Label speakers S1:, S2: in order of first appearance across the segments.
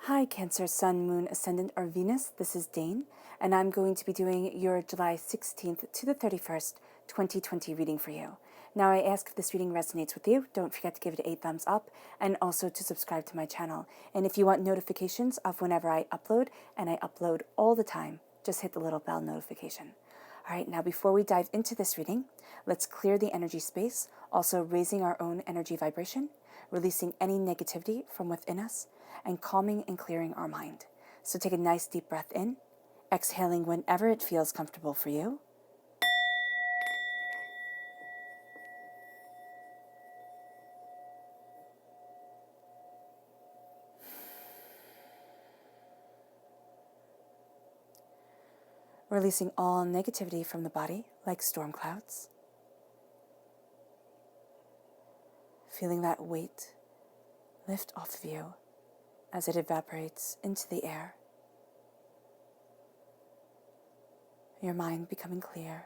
S1: Hi, Cancer, Sun, Moon, Ascendant, or Venus. This is Dane, and I'm going to be doing your July 16th to the 31st, 2020 reading for you. Now, I ask if this reading resonates with you. Don't forget to give it a thumbs up and also to subscribe to my channel. And if you want notifications of whenever I upload, and I upload all the time, just hit the little bell notification. All right, now before we dive into this reading, let's clear the energy space, also raising our own energy vibration, releasing any negativity from within us, and calming and clearing our mind. So take a nice deep breath in, exhaling whenever it feels comfortable for you. Releasing all negativity from the body like storm clouds. Feeling that weight lift off of you as it evaporates into the air. Your mind becoming clear,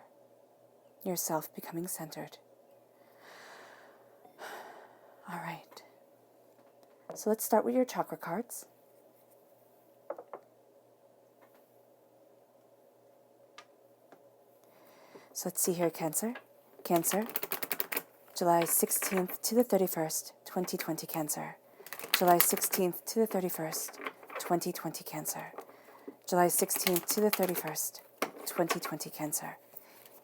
S1: yourself becoming centered. All right. So let's start with your chakra cards. So let's see here, Cancer. Cancer, July 16th to the 31st, 2020 Cancer. July 16th to the 31st, 2020 Cancer. July 16th to the 31st, 2020 Cancer.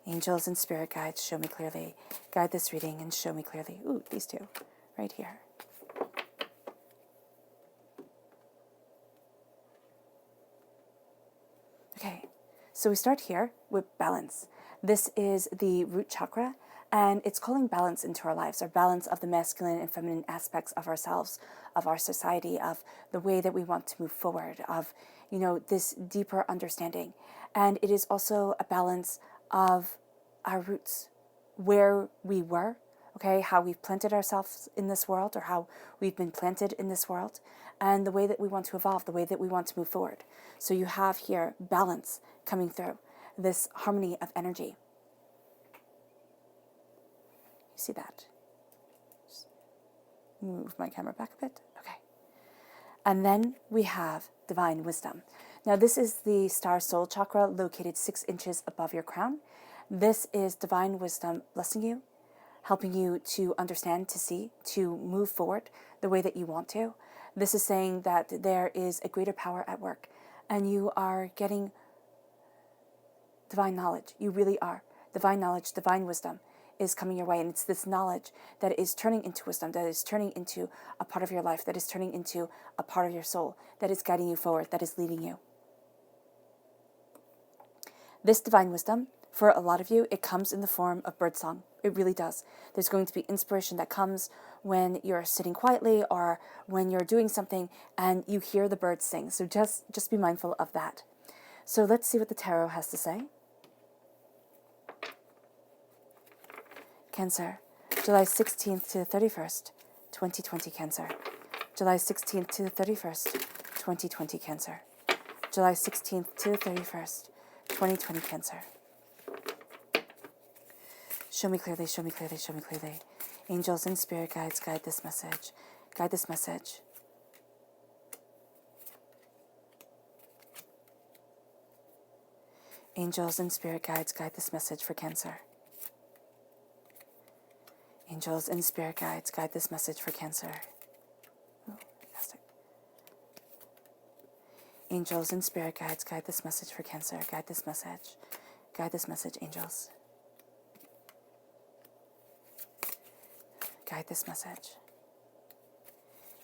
S1: Angels and spirit guides, show me clearly. Guide this reading and show me clearly. Ooh, these two, right here. Okay, so we start here with balance. This is the root chakra, and it's calling balance into our lives, our balance of the masculine and feminine aspects of ourselves, of our society, of the way that we want to move forward, of, this deeper understanding. And it is also a balance of our roots, where we were, okay, how we've planted ourselves in this world, or how we've been planted in this world, and the way that we want to evolve, the way that we want to move forward. So you have here balance coming through, this harmony of energy. You see that? Just move my camera back a bit. Okay. And then we have divine wisdom. Now this is the star soul chakra located 6 inches above your crown. This is divine wisdom blessing you, helping you to understand, to see, to move forward the way that you want to. This is saying that there is a greater power at work, and you are getting divine knowledge. You really are. Divine knowledge, divine wisdom is coming your way, and it's this knowledge that is turning into wisdom, that is turning into a part of your life, that is turning into a part of your soul, that is guiding you forward, that is leading you. This divine wisdom, for a lot of you, it comes in the form of birdsong. It really does. There's going to be inspiration that comes when you're sitting quietly or when you're doing something and you hear the birds sing. So just be mindful of that. So let's see what the tarot has to say. Cancer, July 16th to the 31st, 2020 Cancer. July 16th to the 31st, 2020 Cancer. July 16th to the 31st, 2020 Cancer. Show me clearly, show me clearly, show me clearly. Angels and spirit guides, guide this message. Guide this message. Angels and spirit guides, guide this message for Cancer. Angels and spirit guides, guide this message for Cancer. Oh, fantastic. Angels and spirit guides, guide this message for Cancer. Guide this message. Guide this message, angels. Guide this message.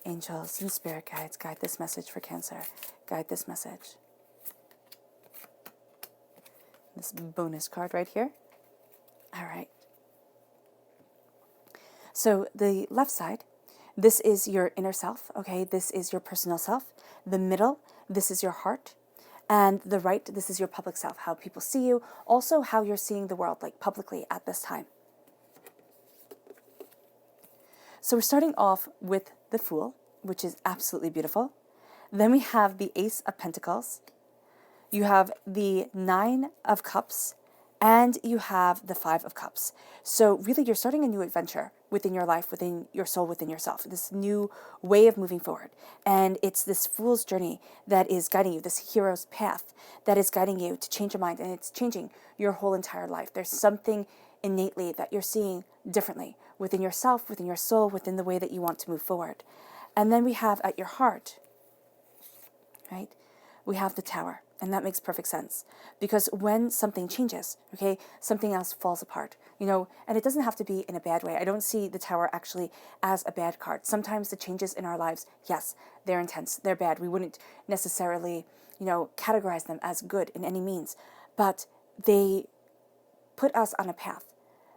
S1: Angels and spirit guides, guide this message for Cancer. Guide this message. This bonus card right here. All right. So the left side, this is your inner self, okay? This is your personal self. The middle, this is your heart. And the right, this is your public self, how people see you. Also how you're seeing the world, like publicly at this time. So we're starting off with the Fool, which is absolutely beautiful. Then we have the Ace of Pentacles. You have the 9 of Cups, and you have the 5 of Cups. So really, you're starting a new adventure within your life, within your soul, within yourself, this new way of moving forward. And it's this fool's journey that is guiding you, this hero's path that is guiding you to change your mind, and it's changing your whole entire life. There's something innately that you're seeing differently within yourself, within your soul, within the way that you want to move forward. And then we have at your heart, right? We have the Tower, and that makes perfect sense, because when something changes, okay, something else falls apart, and it doesn't have to be in a bad way. I don't see the Tower actually as a bad card. Sometimes the changes in our lives, yes, they're intense, they're bad. We wouldn't necessarily, categorize them as good in any means, but they put us on a path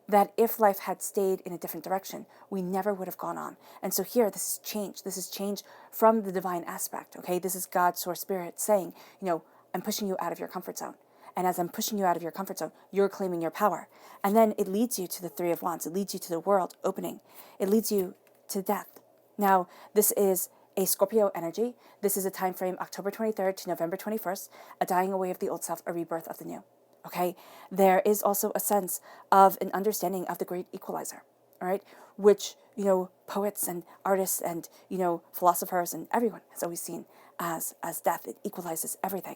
S1: that if life had stayed in a different direction, we never would have gone on. And so here, this is change. This is change from the divine aspect, okay? This is God, Source, Spirit saying, I'm pushing you out of your comfort zone. And as I'm pushing you out of your comfort zone, you're claiming your power. And then it leads you to the Three of Wands. It leads you to the world opening. It leads you to death. Now, this is a Scorpio energy. This is a time frame, October 23rd to November 21st, a dying away of the old self, a rebirth of the new. Okay, there is also a sense of an understanding of the great equalizer, all right, which, poets and artists and, philosophers and everyone has always seen as death. It equalizes everything.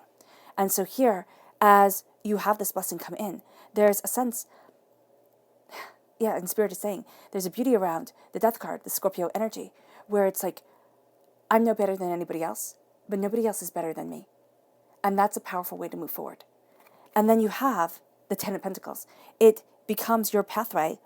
S1: And so here, as you have this blessing come in, there's a sense, and Spirit is saying, there's a beauty around the death card, the Scorpio energy, where it's like, I'm no better than anybody else, but nobody else is better than me. And that's a powerful way to move forward. And then you have the Ten of Pentacles. It becomes your pathway,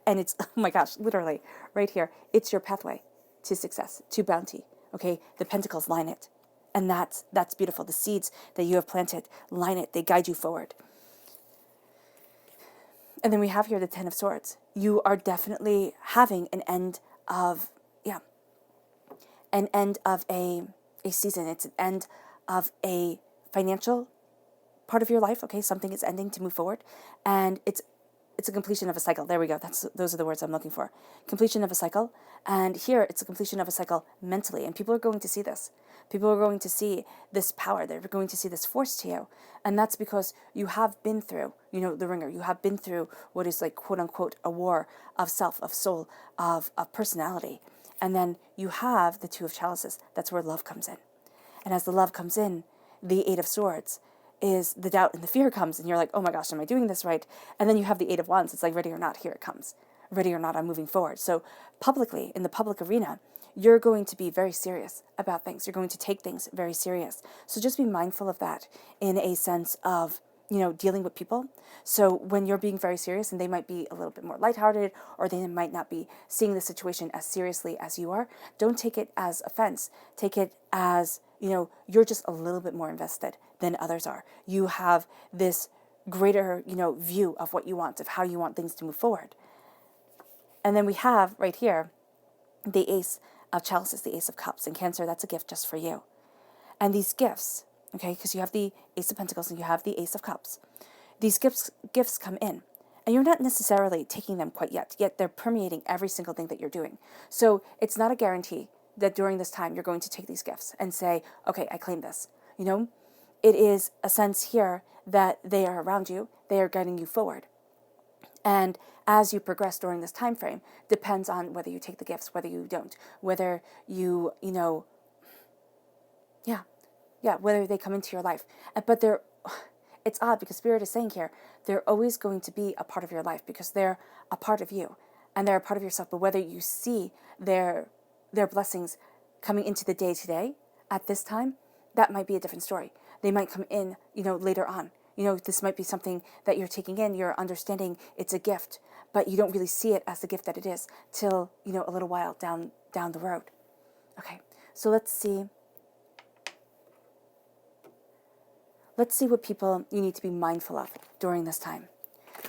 S1: and it's, oh my gosh, literally right here. It's your pathway to success, to bounty, okay? The Pentacles line it. And that's beautiful. The seeds that you have planted line it. They guide you forward. And then we have here the Ten of Swords. You are definitely having an end of a season. It's an end of a financial part of your life, okay? Something is ending to move forward, and it's a completion of a cycle. There we go. Those are the words I'm looking for. Completion of a cycle, and here it's a completion of a cycle mentally, and people are going to see this. People are going to see this power. They're going to see this force to you, and that's because you have been through, the ringer. You have been through what is like, quote unquote, a war of self, of soul, of personality, and then you have the Two of Chalices. That's where love comes in, and as the love comes in, the Eight of Swords is the doubt and the fear comes, and you're like, oh my gosh, am I doing this right? And then you have the Eight of Wands. It's like, ready or not, here it comes. Ready or not, I'm moving forward. So publicly, in the public arena, you're going to be very serious about things. You're going to take things very serious. So just be mindful of that in a sense of, dealing with people. So when you're being very serious, and they might be a little bit more lighthearted, or they might not be seeing the situation as seriously as you are, don't take it as offense. Take it as, you're just a little bit more invested than others are. You have this greater, view of what you want, of how you want things to move forward. And then we have right here the Ace of Chalices, the Ace of Cups. In Cancer, that's a gift just for you. And these gifts, okay, because you have the Ace of Pentacles and you have the Ace of Cups, these gifts come in, and you're not necessarily taking them quite yet they're permeating every single thing that you're doing. So it's not a guarantee that during this time you're going to take these gifts and say, okay, I claim this. It is a sense here that they are around you, they are guiding you forward. And as you progress during this time frame, depends on whether you take the gifts, whether you don't, whether you, whether they come into your life. But it's odd because Spirit is saying here, they're always going to be a part of your life because they're a part of you and they're a part of yourself. But whether you see their blessings coming into the day-to-day at this time, that might be a different story. They might come in, later on. This might be something that you're taking in, you're understanding it's a gift, but you don't really see it as the gift that it is till, a little while down the road. Okay, so let's see what people you need to be mindful of during this time.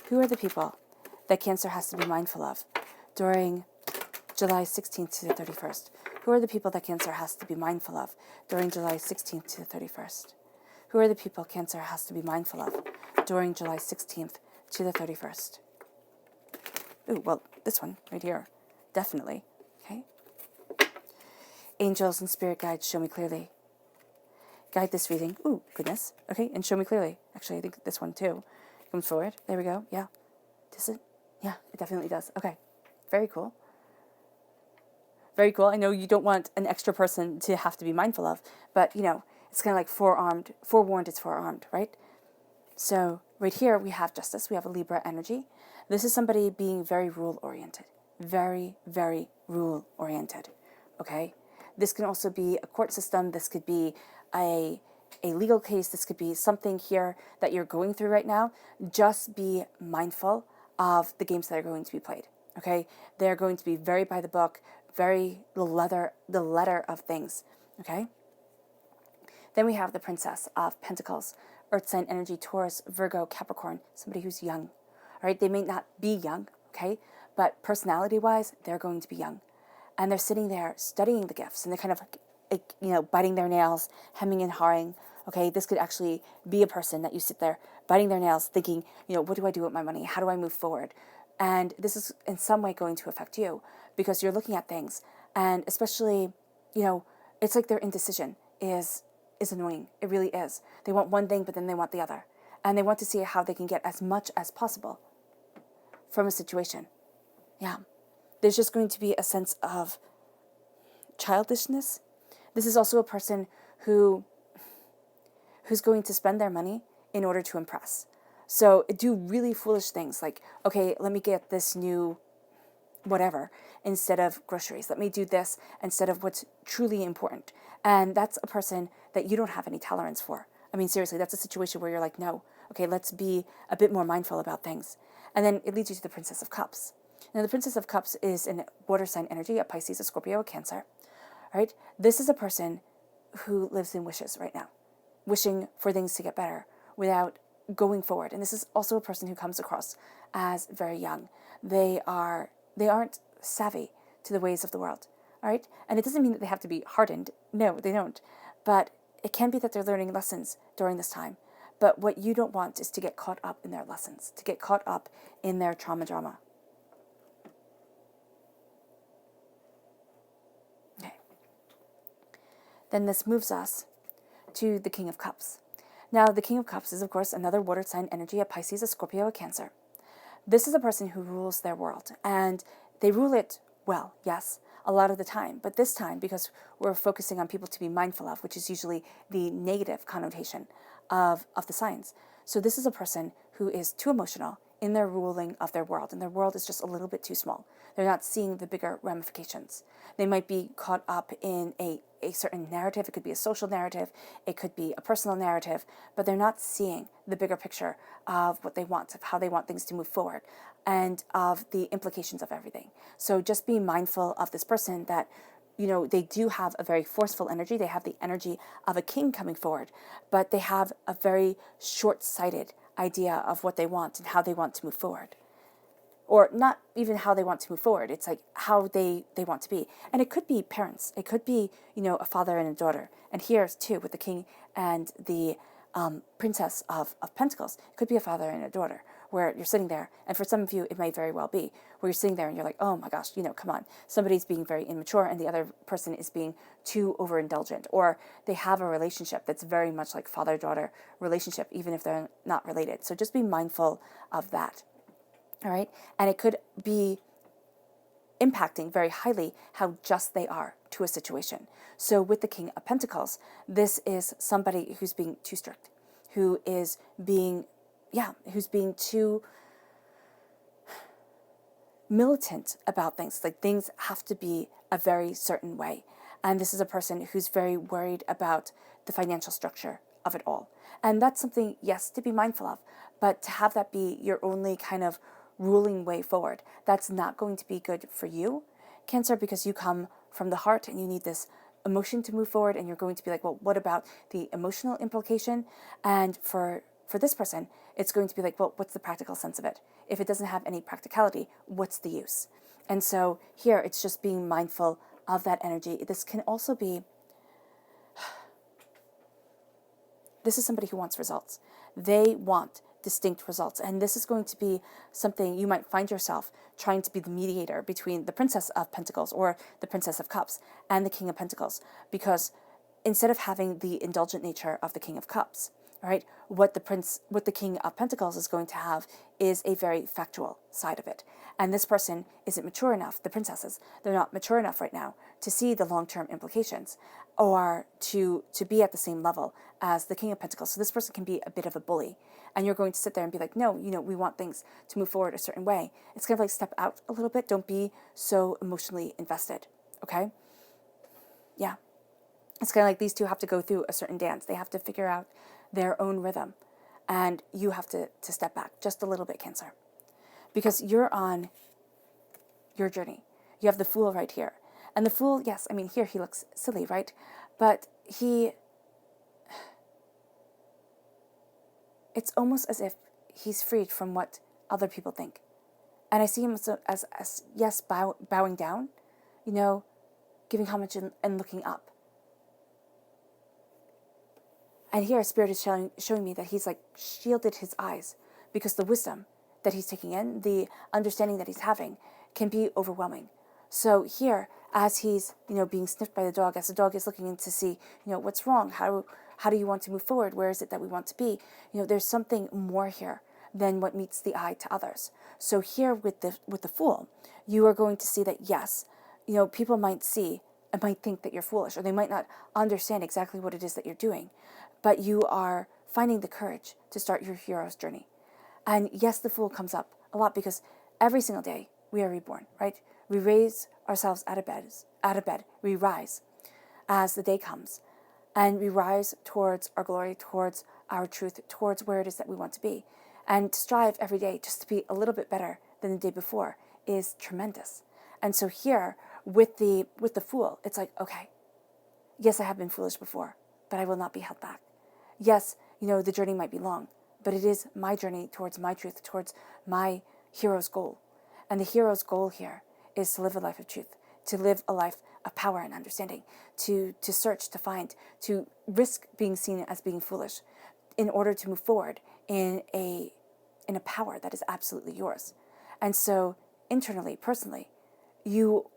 S1: Who are the people that Cancer has to be mindful of during July 16th to the 31st? Who are the people that Cancer has to be mindful of during July 16th to the 31st? Who are the people Cancer has to be mindful of during July 16th to the 31st? Ooh, well, this one right here, definitely, okay? Angels and spirit guides, show me clearly. Guide this reading. Ooh, goodness. Okay, and show me clearly. Actually, I think this one too comes forward. There we go. Yeah. Does it? Yeah, it definitely does. Okay, very cool. Very cool. I know you don't want an extra person to have to be mindful of, but, you know, it's kind of like forewarned is forearmed, right? So right here we have justice, we have a Libra energy. This is somebody being very rule-oriented, very, very rule-oriented, okay? This can also be a court system, this could be a legal case, this could be something here that you're going through right now. Just be mindful of the games that are going to be played, okay? They're going to be very by the book, very the letter of things, okay? Then we have the Princess of Pentacles, Earth sign energy, Taurus, Virgo, Capricorn, somebody who's young, all right? They may not be young, okay? But personality-wise, they're going to be young. And they're sitting there studying the gifts, and they're kind of, you know, biting their nails, hemming and hawing, okay? This could actually be a person that you sit there biting their nails, thinking, you know, what do I do with my money? How do I move forward? And this is in some way going to affect you because you're looking at things, and especially, you know, it's like their indecision is annoying. It really is. They want one thing, but then they want the other. And they want to see how they can get as much as possible from a situation. Yeah. There's just going to be a sense of childishness. This is also a person who's going to spend their money in order to impress. So do really foolish things like, okay, let me get this new whatever instead of groceries. Let me do this instead of what's truly important. And that's a person that you don't have any tolerance for. I mean, seriously, that's a situation where you're like, no, okay, let's be a bit more mindful about things. And then it leads you to the Princess of Cups. Now, the Princess of Cups is an water sign energy, a Pisces, a Scorpio, a Cancer, right? This is a person who lives in wishes right now, wishing for things to get better without going forward. And this is also a person who comes across as very young. They aren't savvy to the ways of the world, all right? And it doesn't mean that they have to be hardened. No, they don't. But it can be that they're learning lessons during this time. But what you don't want is to get caught up in their lessons, to get caught up in their trauma drama. Okay. Then this moves us to the King of Cups. Now, the King of Cups is, of course, another water sign energy, a Pisces, a Scorpio, a Cancer. This is a person who rules their world, and they rule it well, yes, a lot of the time. But this time, because we're focusing on people to be mindful of, which is usually the negative connotation of the signs. So this is a person who is too emotional in their ruling of their world, and their world is just a little bit too small. They're not seeing the bigger ramifications. They might be caught up in a certain narrative. It could be a social narrative. It could be a personal narrative, but they're not seeing the bigger picture of what they want, of how they want things to move forward, and of the implications of everything. So just be mindful of this person that, you know, they do have a very forceful energy. They have the energy of a king coming forward, but they have a very short-sighted idea of what they want and how they want to move forward. Or not even how they want to move forward. It's like how they want to be. And it could be parents. It could be, you know, a father and a daughter. And here's too, with the king and the Princess of Pentacles, it could be a father and a daughter, where you're sitting there. And for some of you, it may very well be, where you're sitting there and you're like, oh my gosh, you know, come on. Somebody's being very immature and the other person is being too overindulgent. Or they have a relationship that's very much like father-daughter relationship, even if they're not related. So just be mindful of that. All right. And it could be impacting very highly how just they are to a situation. So with the King of Pentacles, this is somebody who's being too strict, who is being, who's being too militant about things. Like things have to be a very certain way. And this is a person who's very worried about the financial structure of it all. And that's something, yes, to be mindful of, but to have that be your only kind of ruling way forward, that's not going to be good for you, Cancer, because you come from the heart and you need this emotion to move forward, and you're going to be like, well, what about the emotional implication? And for this person, it's going to be like, well, what's the practical sense of it? If it doesn't have any practicality, what's the use? And so here, it's just being mindful of that energy. This can also be, this is somebody who wants results. They want distinct results. And this is going to be something you might find yourself trying to be the mediator between the Princess of Pentacles or the Princess of Cups and the King of Pentacles. Because instead of having the indulgent nature of the King of Cups, All right, what the King of Pentacles is going to have is a very factual side of it. And this person isn't mature enough, the princesses, they're not mature enough right now to see the long-term implications or to be at the same level as the King of Pentacles. So this person can be a bit of a bully. And you're going to sit there and be like, no, we want things to move forward a certain way. It's kind of like step out a little bit. Don't be so emotionally invested, okay? Yeah. It's kind of like these two have to go through a certain dance. They have to figure out their own rhythm. And you have to step back just a little bit, Cancer. Because you're on your journey. You have the Fool right here. And the Fool, yes, I mean, here he looks silly, right? But it's almost as if he's freed from what other people think. And I see him as yes, bowing down, giving homage and looking up. And here Spirit is showing me that he's like shielded his eyes because the wisdom that he's taking in, the understanding that he's having, can be overwhelming. So here, as he's, being sniffed by the dog, as the dog is looking in to see, what's wrong, how do you want to move forward, where is it that we want to be, there's something more here than what meets the eye to others. So here with the Fool, you are going to see that yes, people might see and might think that you're foolish, or they might not understand exactly what it is that you're doing, but you are finding the courage to start your hero's journey. And yes, the Fool comes up a lot because every single day we are reborn, right? We raise ourselves out of bed, we rise as the day comes, and we rise towards our glory, towards our truth, towards where it is that we want to be. And to strive every day just to be a little bit better than the day before is tremendous. And so here with the Fool, it's like, okay, yes, I have been foolish before, but I will not be held back. Yes, the journey might be long, but it is my journey towards my truth, towards my hero's goal. And the hero's goal here is to live a life of truth, to live a life of power and understanding, to search, to find, to risk being seen as being foolish in order to move forward in a power that is absolutely yours. And so internally, personally, you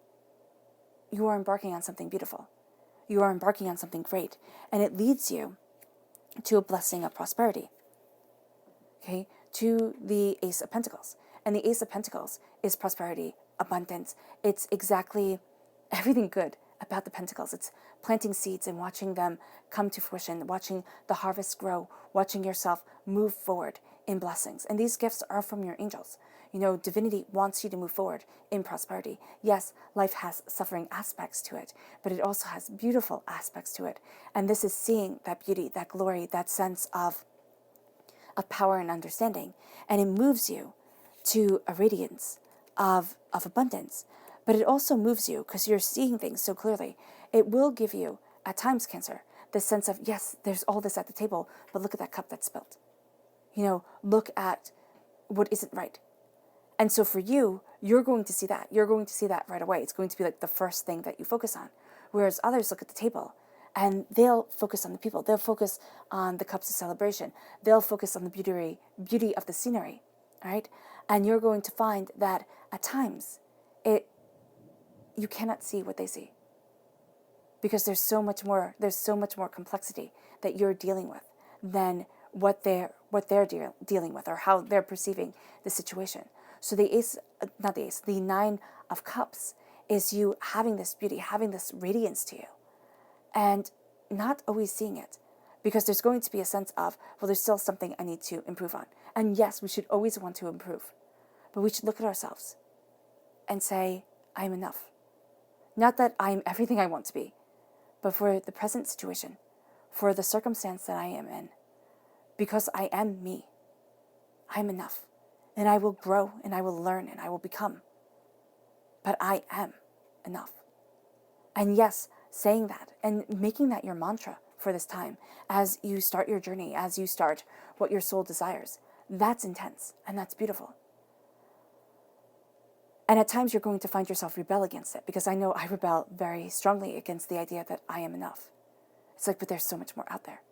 S1: are embarking on something beautiful. You are embarking on something great, and it leads you to a blessing of prosperity, okay, to the Ace of Pentacles. And the Ace of Pentacles is prosperity, abundance. It's exactly everything good about the Pentacles. It's planting seeds and watching them come to fruition, watching the harvest grow, watching yourself move forward in blessings. And these gifts are from your angels. Divinity wants you to move forward in prosperity. Yes, life has suffering aspects to it, but it also has beautiful aspects to it. And this is seeing that beauty, that glory, that sense of power and understanding. And it moves you to a radiance of abundance. But it also moves you because you're seeing things so clearly. It will give you, at times, Cancer, the sense of, yes, there's all this at the table, but look at that cup that's spilled. Look at what isn't right. And so for you, you're going to see that. You're going to see that right away. It's going to be like the first thing that you focus on. Whereas others look at the table and they'll focus on the people. They'll focus on the cups of celebration. They'll focus on the beauty of the scenery, right? And you're going to find that at times, you cannot see what they see. Because there's so much more complexity that you're dealing with than what they're dealing with or how they're perceiving the situation. So the Nine of Cups is you having this beauty, having this radiance to you, and not always seeing it, because there's going to be a sense of, well, there's still something I need to improve on. And yes, we should always want to improve, but we should look at ourselves and say, I'm enough. Not that I'm everything I want to be, but for the present situation, for the circumstance that I am in, because I am me, I'm enough. And I will grow, and I will learn, and I will become. But I am enough. And yes, saying that and making that your mantra for this time, as you start your journey, as you start what your soul desires, that's intense, and that's beautiful. And at times you're going to find yourself rebel against it, because I know I rebel very strongly against the idea that I am enough. It's like, but there's so much more out there.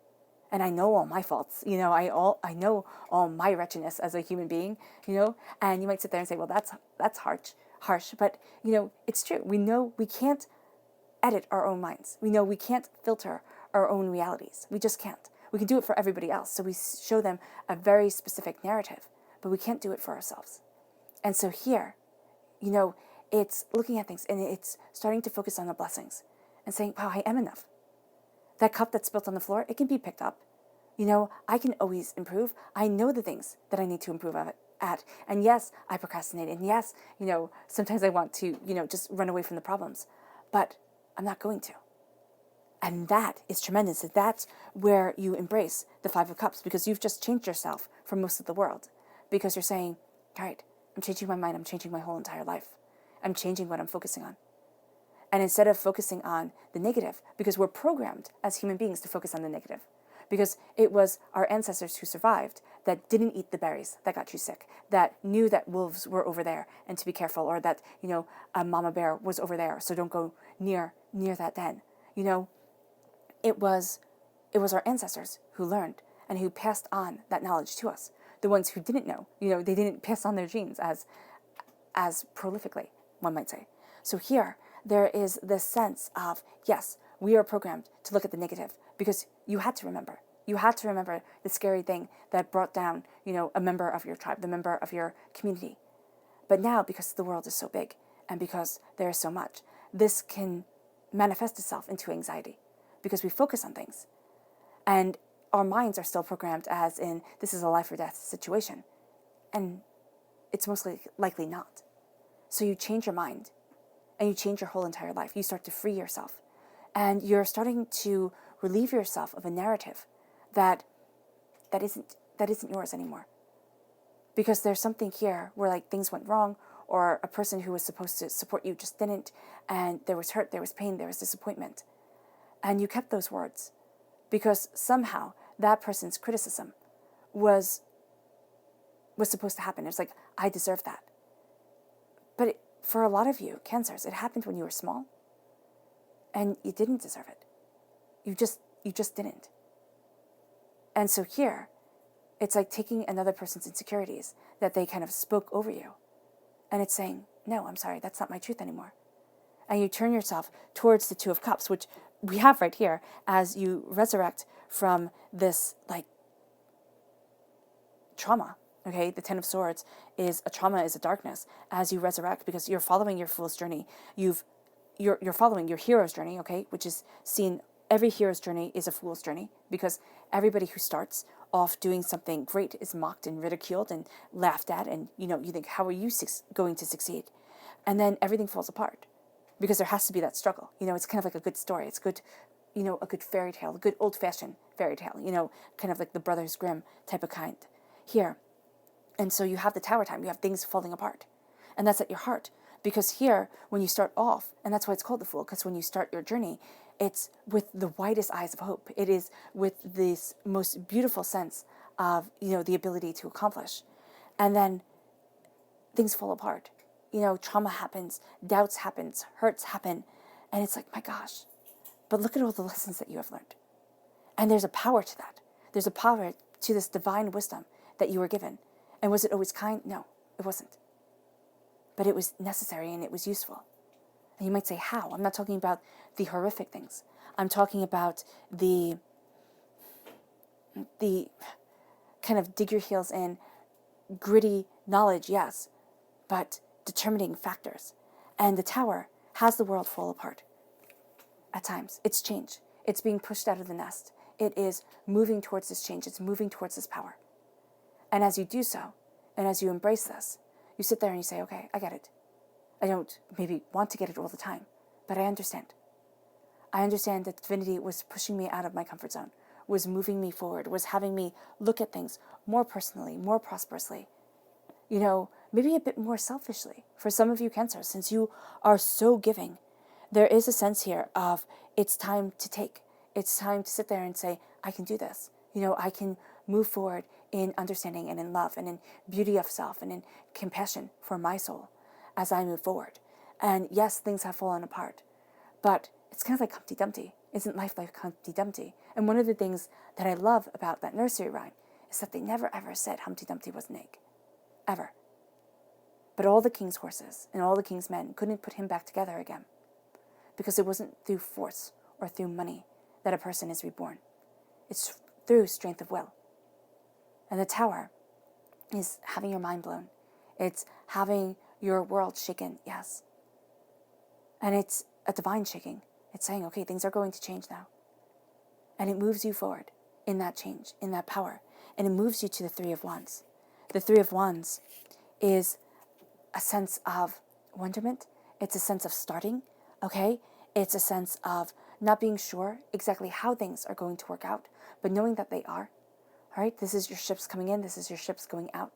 S1: And I know all my faults, I know all my wretchedness as a human being, and you might sit there and say, well, that's harsh, but it's true. We know we can't edit our own minds. We know we can't filter our own realities. We just can't. We can do it for everybody else. So we show them a very specific narrative, but we can't do it for ourselves. And so here, it's looking at things and it's starting to focus on the blessings and saying, wow, I am enough. That cup that's spilled on the floor, it can be picked up. I can always improve. I know the things that I need to improve at. And yes, I procrastinate. And yes, sometimes I want to, just run away from the problems. But I'm not going to. And that is tremendous. That's where you embrace the Five of Cups, because you've just changed yourself from most of the world. Because you're saying, all right, I'm changing my mind. I'm changing my whole entire life. I'm changing what I'm focusing on. And instead of focusing on the negative, because we're programmed as human beings to focus on the negative, because it was our ancestors who survived that didn't eat the berries that got you sick, that knew that wolves were over there and to be careful, or that, a mama bear was over there, so don't go near that den. It was our ancestors who learned and who passed on that knowledge to us. The ones who didn't know, they didn't pass on their genes as prolifically, one might say. So here, there is this sense of, yes, we are programmed to look at the negative, because you had to remember. You had to remember the scary thing that brought down, a member of your tribe, the member of your community. But now, because the world is so big and because there is so much, this can manifest itself into anxiety because we focus on things. And our minds are still programmed as in, this is a life or death situation. And it's most likely not. So you change your mind and you change your whole entire life. You start to free yourself. And you're starting to relieve yourself of a narrative that isn't yours anymore. Because there's something here where things went wrong, or a person who was supposed to support you just didn't, and there was hurt, there was pain, there was disappointment. And you kept those words because somehow that person's criticism was supposed to happen. It's like, I deserve that. But for a lot of you, Cancers, it happened when you were small, and you didn't deserve it. You just didn't. And so here, it's like taking another person's insecurities that they kind of spoke over you, and it's saying, no, I'm sorry, that's not my truth anymore. And you turn yourself towards the Two of Cups, which we have right here, as you resurrect from this trauma. Okay, the Ten of Swords is a trauma, is a darkness. As you resurrect, because you're following your fool's journey, you're following your hero's journey. Okay, which is seen. Every hero's journey is a fool's journey, because everybody who starts off doing something great is mocked and ridiculed and laughed at, and you think, how are you going to succeed? And then everything falls apart, because there has to be that struggle. It's kind of like a good story. It's good, a good fairy tale, a good old-fashioned fairy tale. Kind of like the Brothers Grimm type of kind here. And so you have the tower time. You have things falling apart, and that's at your heart. Because here, when you start off, and that's why it's called the Fool, because when you start your journey, it's with the widest eyes of hope. It is with this most beautiful sense of, the ability to accomplish. And then things fall apart. Trauma happens, doubts happens, hurts happen. And it's like, my gosh, but look at all the lessons that you have learned. And there's a power to that. There's a power to this divine wisdom that you were given. And was it always kind? No, it wasn't. But it was necessary and it was useful. And you might say, how? I'm not talking about the horrific things. I'm talking about the kind of dig your heels in, gritty knowledge, yes, but determining factors. And the tower has the world fall apart. At times, it's change. It's being pushed out of the nest. It is moving towards this change. It's moving towards this power. And as you do so, and as you embrace this, you sit there and you say, okay, I get it. I don't maybe want to get it all the time, but I understand. I understand that divinity was pushing me out of my comfort zone, was moving me forward, was having me look at things more personally, more prosperously, maybe a bit more selfishly. For some of you Cancers, since you are so giving, there is a sense here of it's time to take. It's time to sit there and say, I can do this. I can move forward in understanding and in love and in beauty of self and in compassion for my soul as I move forward. And yes, things have fallen apart, but it's kind of like Humpty Dumpty. Isn't life like Humpty Dumpty? And one of the things that I love about that nursery rhyme is that they never ever said Humpty Dumpty was an egg. Ever. But all the king's horses and all the king's men couldn't put him back together again, because it wasn't through force or through money that a person is reborn. It's through strength of will. And the Tower is having your mind blown. It's having your world shaken, yes. And it's a divine shaking. It's saying, okay, things are going to change now. And it moves you forward in that change, in that power. And it moves you to the Three of Wands. The Three of Wands is a sense of wonderment. It's a sense of starting, okay? It's a sense of not being sure exactly how things are going to work out, but knowing that they are. All right, this is your ships coming in. This is your ships going out.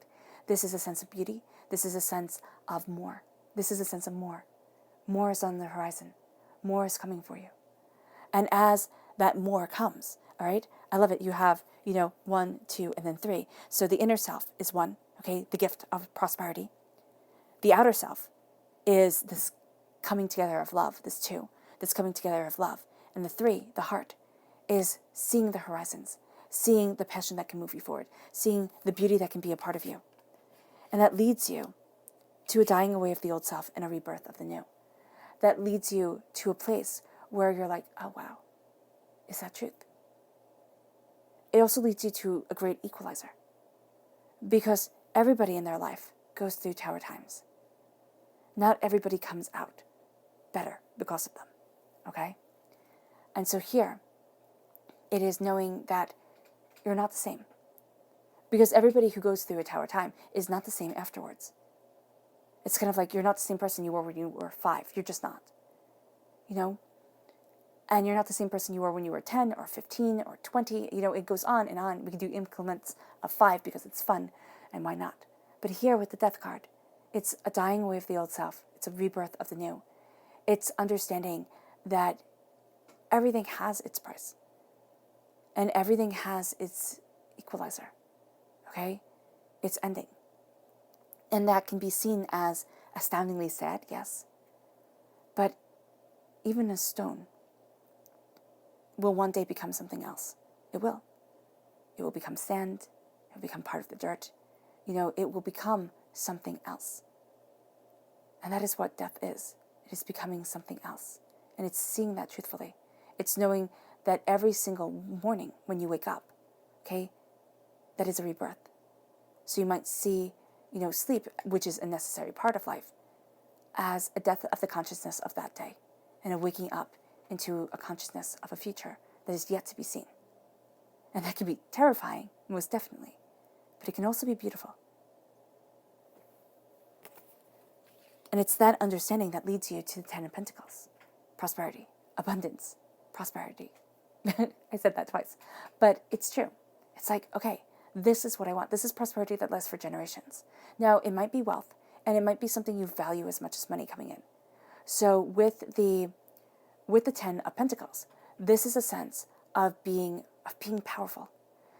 S1: This is a sense of beauty. This is a sense of more. This is a sense of more. More is on the horizon. More is coming for you. And as that more comes, all right, I love it. You have, 1, 2, and then 3. So the inner self is 1, okay, the gift of prosperity. The outer self is this coming together of love, this 2, this coming together of love. And the 3, the heart, is seeing the horizons, seeing the passion that can move you forward, seeing the beauty that can be a part of you. And that leads you to a dying away of the old self and a rebirth of the new. That leads you to a place where you're like, oh, wow, is that truth? It also leads you to a great equalizer, because everybody in their life goes through tower times. Not everybody comes out better because of them, okay? And so here, it is knowing that you're not the same. Because everybody who goes through a tower time is not the same afterwards. It's kind of like you're not the same person you were when you were 5. You're just not. And you're not the same person you were when you were 10 or 15 or 20. It goes on and on. We can do increments of 5 because it's fun, and why not? But here with the Death card, it's a dying away of the old self. It's a rebirth of the new. It's understanding that everything has its price. And everything has its equalizer. Okay? It's ending. And that can be seen as astoundingly sad, yes. But even a stone will one day become something else. It will. It will become sand. It will become part of the dirt. It will become something else. And that is what death is. It is becoming something else. And it's seeing that truthfully. It's knowing that every single morning when you wake up, okay, that is a rebirth. So you might see, sleep, which is a necessary part of life, as a death of the consciousness of that day and a waking up into a consciousness of a future that is yet to be seen. And that can be terrifying, most definitely, but it can also be beautiful. And it's that understanding that leads you to the 10 of Pentacles. Prosperity, abundance, prosperity. I said that twice, but it's true. It's like, okay, this is what I want. This is prosperity that lasts for generations. Now, it might be wealth, and it might be something you value as much as money coming in. So with the 10 of Pentacles, this is a sense of being powerful.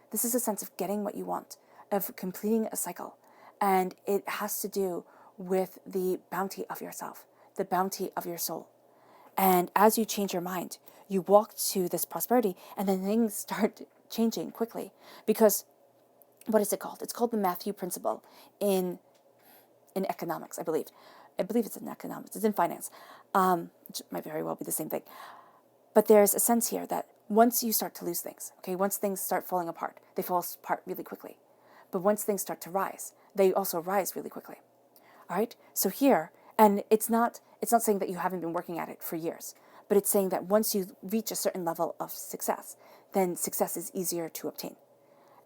S1: This is a sense of getting what you want, of completing a cycle. And it has to do with the bounty of yourself, the bounty of your soul. And as you change your mind, you walk to this prosperity, and then things start changing quickly. Because, what is it called? It's called the Matthew Principle in economics, I believe. I believe it's in economics. It's in finance, which might very well be the same thing. But there's a sense here that once you start to lose things, okay, once things start falling apart, they fall apart really quickly. But once things start to rise, they also rise really quickly. All right? So here, and it's not saying that you haven't been working at it for years, but it's saying that once you reach a certain level of success, then success is easier to obtain.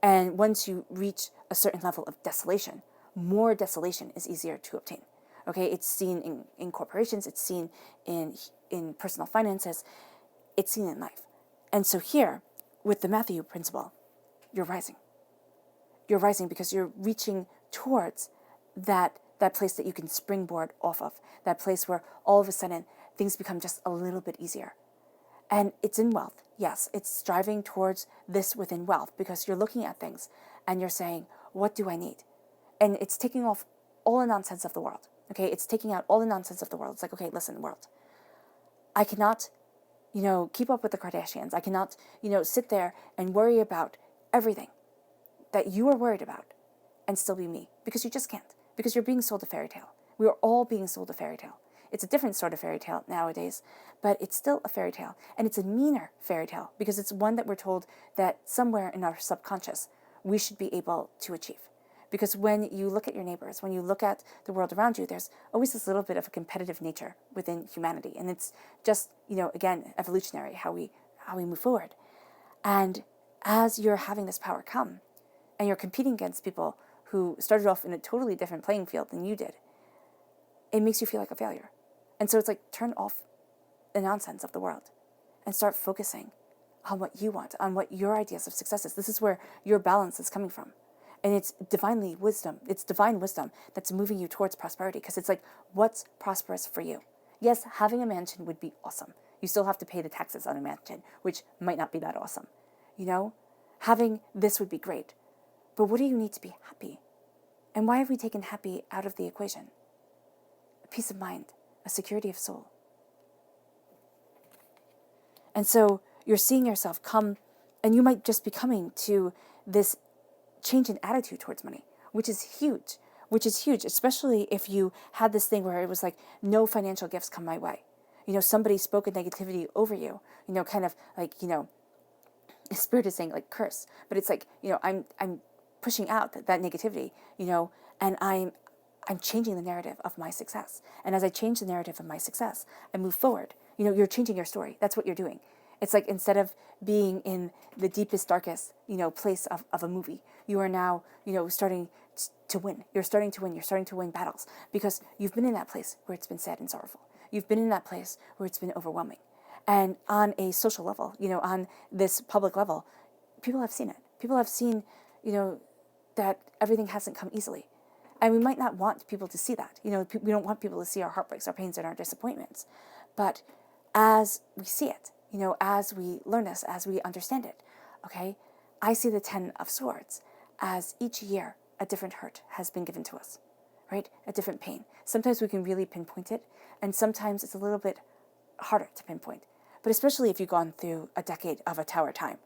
S1: And once you reach a certain level of desolation, more desolation is easier to obtain. Okay, it's seen in corporations, it's seen in personal finances, it's seen in life. And so here, with the Matthew Principle, you're rising. You're rising because you're reaching towards that place that you can springboard off of, that place where all of a sudden things become just a little bit easier. And it's in wealth. Yes, it's striving towards this within wealth, because you're looking at things and you're saying, what do I need? And it's taking off all the nonsense of the world. Okay, it's taking out all the nonsense of the world. It's like, okay, listen, world, I cannot, keep up with the Kardashians. I cannot, sit there and worry about everything that you are worried about and still be me, because you just can't, because you're being sold a fairy tale. We are all being sold a fairy tale. It's a different sort of fairy tale nowadays, but it's still a fairy tale. And it's a meaner fairy tale because it's one that we're told that somewhere in our subconscious we should be able to achieve. Because when you look at your neighbors, when you look at the world around you, there's always this little bit of a competitive nature within humanity. And it's just, again, evolutionary, how we move forward. And as you're having this power come, and you're competing against people who started off in a totally different playing field than you did, it makes you feel like a failure. And so it's like, turn off the nonsense of the world and start focusing on what you want, on what your ideas of success is. This is where your balance is coming from. And it's divine wisdom that's moving you towards prosperity, because it's like, what's prosperous for you? Yes, having a mansion would be awesome. You still have to pay the taxes on a mansion, which might not be that awesome. Having this would be great. But what do you need to be happy? And why have we taken happy out of the equation? A peace of mind, a security of soul. And so you're seeing yourself come, and you might just be coming to this change in attitude towards money, which is huge, especially if you had this thing where it was like, no financial gifts come my way. Somebody spoke a negativity over you, kind of like, Spirit is saying like curse, but it's like, I'm pushing out that negativity, and I'm changing the narrative of my success. And as I change the narrative of my success, I move forward. You're changing your story. That's what you're doing. It's like, instead of being in the deepest, darkest, place of a movie, you are now, starting to win. You're starting to win. You're starting to win battles because you've been in that place where it's been sad and sorrowful. You've been in that place where it's been overwhelming. And on a social level, on this public level, people have seen it. People have seen, that everything hasn't come easily. And we might not want people to see that. We don't want people to see our heartbreaks, our pains, and our disappointments. But as we see it, as we learn this, as we understand it, okay, I see the 10 of Swords as each year a different hurt has been given to us, right? A different pain. Sometimes we can really pinpoint it, and sometimes it's a little bit harder to pinpoint. But especially if you've gone through a decade of a tower time,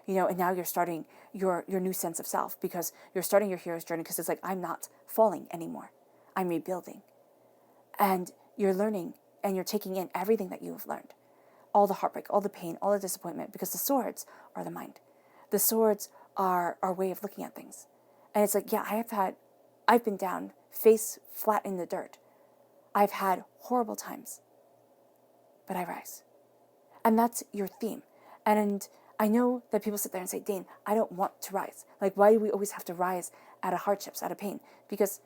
S1: and now you're starting your new sense of self, because you're starting your hero's journey, because it's like, I'm not falling anymore. I'm rebuilding. And you're learning, and you're taking in everything that you have learned. All the heartbreak, all the pain, all the disappointment, because the swords are the mind. The swords are our way of looking at things. And it's like, yeah, I've been down, face flat in the dirt. I've had horrible times, but I rise. And that's your theme. And I know that people sit there and say, Dane, I don't want to rise. Like, why do we always have to rise out of hardships, out of pain? Because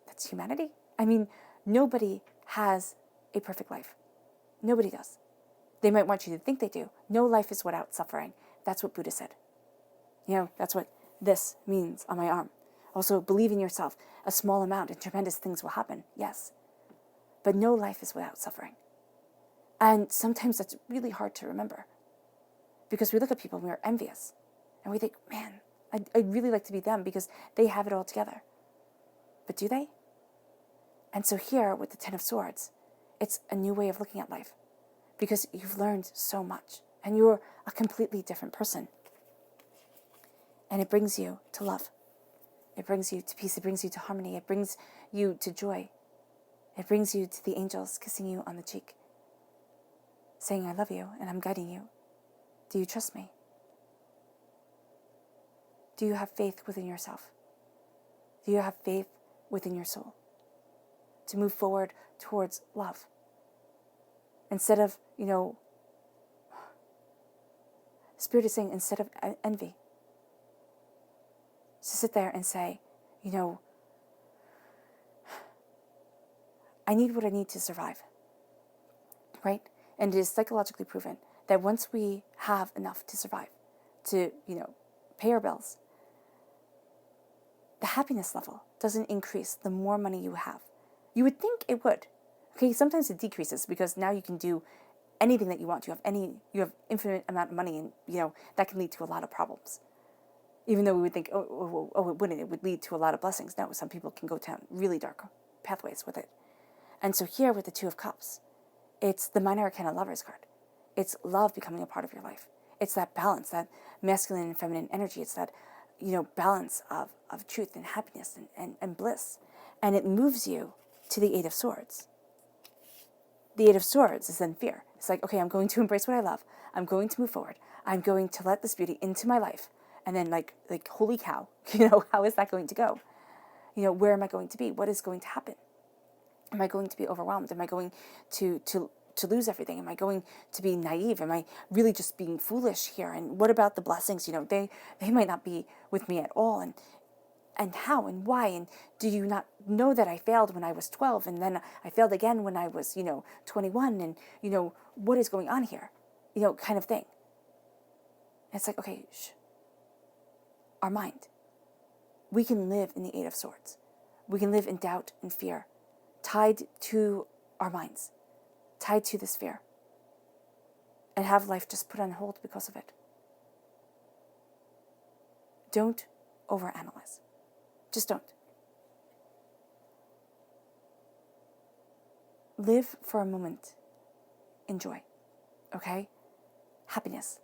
S1: that's humanity. I mean, nobody has a perfect life. Nobody does. They might want you to think they do. No life is without suffering. That's what Buddha said. That's what this means on my arm. Also, believe in yourself. A small amount and tremendous things will happen. Yes. But no life is without suffering. And sometimes that's really hard to remember, because we look at people and we're envious. And we think, man, I'd really like to be them because they have it all together. But do they? And so here with the 10 of Swords, it's a new way of looking at life, because you've learned so much and you're a completely different person. And it brings you to love. It brings you to peace. It brings you to harmony. It brings you to joy. It brings you to the angels kissing you on the cheek, saying, I love you and I'm guiding you. Do you trust me? Do you have faith within yourself? Do you have faith within your soul to move forward towards love? Instead of, Spirit is saying, instead of envy, to sit there and say, I need what I need to survive, right? And it is psychologically proven that once we have enough to survive, to, pay our bills, the happiness level doesn't increase the more money you have. You would think it would. Okay, sometimes it decreases because now you can do anything that you want. You have infinite amount of money, and, that can lead to a lot of problems. Even though we would think, oh, it wouldn't. It would lead to a lot of blessings. No, some people can go down really dark pathways with it. And so here with the 2 of Cups, it's the Minor Arcana Lover's card. It's love becoming a part of your life. It's that balance, that masculine and feminine energy. It's that, balance of truth and happiness and bliss. And it moves you to the 8 of Swords. The Eight of Swords is then fear. It's like, okay, I'm going to embrace what I love. I'm going to move forward. I'm going to let this beauty into my life. And then like holy cow, how is that going to go? Where am I going to be? What is going to happen? Am I going to be overwhelmed? Am I going to lose everything? Am I going to be naive? Am I really just being foolish here? And what about the blessings? They might not be with me at all. And how and why? And do you not know that I failed when I was 12 and then I failed again when I was, 21? And, what is going on here? Kind of thing. And it's like, okay, shh. Our mind. We can live in the Eight of Swords. We can live in doubt and fear, tied to our minds, tied to this fear, and have life just put on hold because of it. Don't overanalyze. Just don't. Live for a moment. Enjoy. Okay? Happiness.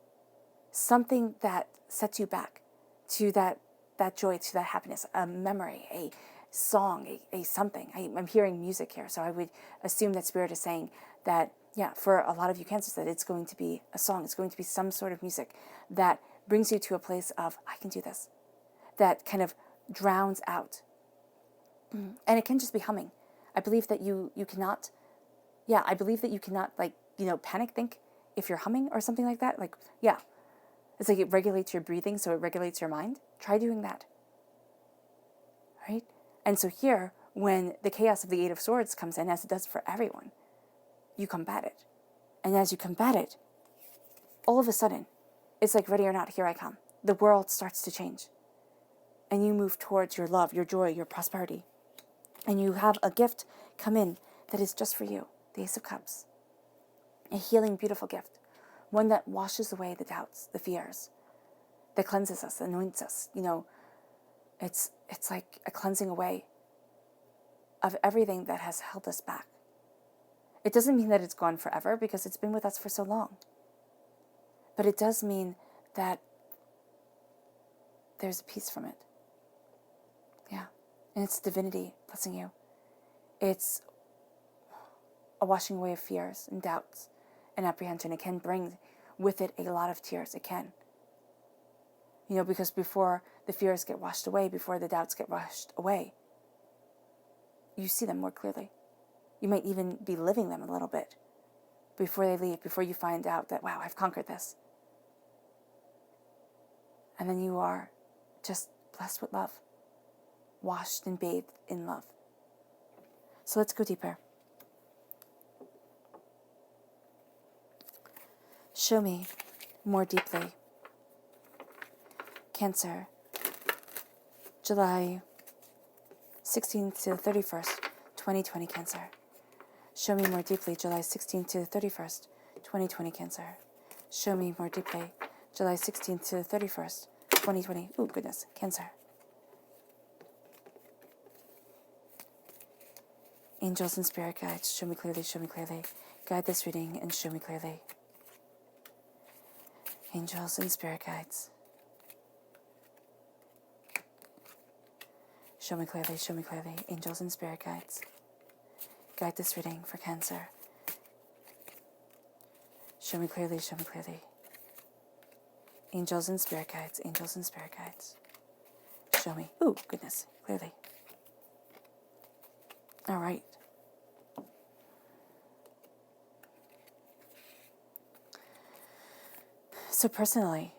S1: Something that sets you back to that joy, to that happiness. A memory, a song, a something. I'm hearing music here, so I would assume that Spirit is saying that, yeah, for a lot of you Cancers, that it's going to be a song. It's going to be some sort of music that brings you to a place of, I can do this. That kind of drowns out. And it can just be humming. I believe that you cannot, I believe that you cannot, panic think if you're humming or something like that. It's like it regulates your breathing, so it regulates your mind. Try doing that. Right? And so here, when the chaos of the Eight of Swords comes in, as it does for everyone, you combat it. And as you combat it, all of a sudden, it's like, ready or not, here I come. The world starts to change. And you move towards your love, your joy, your prosperity. And you have a gift come in that is just for you, the Ace of Cups. A healing, beautiful gift. One that washes away the doubts, the fears, that cleanses us, anoints us. It's like a cleansing away of everything that has held us back. It doesn't mean that it's gone forever because it's been with us for so long. But it does mean that there's a peace from it. Yeah. And it's divinity blessing you. It's a washing away of fears and doubts and apprehension. It can bring with it a lot of tears. It can. Because before the fears get washed away, before the doubts get washed away, you see them more clearly. You might even be living them a little bit before they leave, before you find out that, wow, I've conquered this. And then you are just blessed with love, washed and bathed in love. So let's go deeper. Show me more deeply. Cancer, July 16th to the 31st, 2020 Cancer. Show me more deeply, July 16th to the 31st, 2020 Cancer. Show me more deeply, July 16th to the 31st, 2020. Ooh, goodness, Cancer. Angels and spirit guides, show me clearly, show me clearly. Guide this reading and show me clearly. Angels and spirit guides. Show me clearly, show me clearly. Angels and spirit guides. Guide this reading for Cancer. Show me clearly, show me clearly. Angels and spirit guides, angels and spirit guides. Show me. Ooh, goodness, clearly. All right. So personally,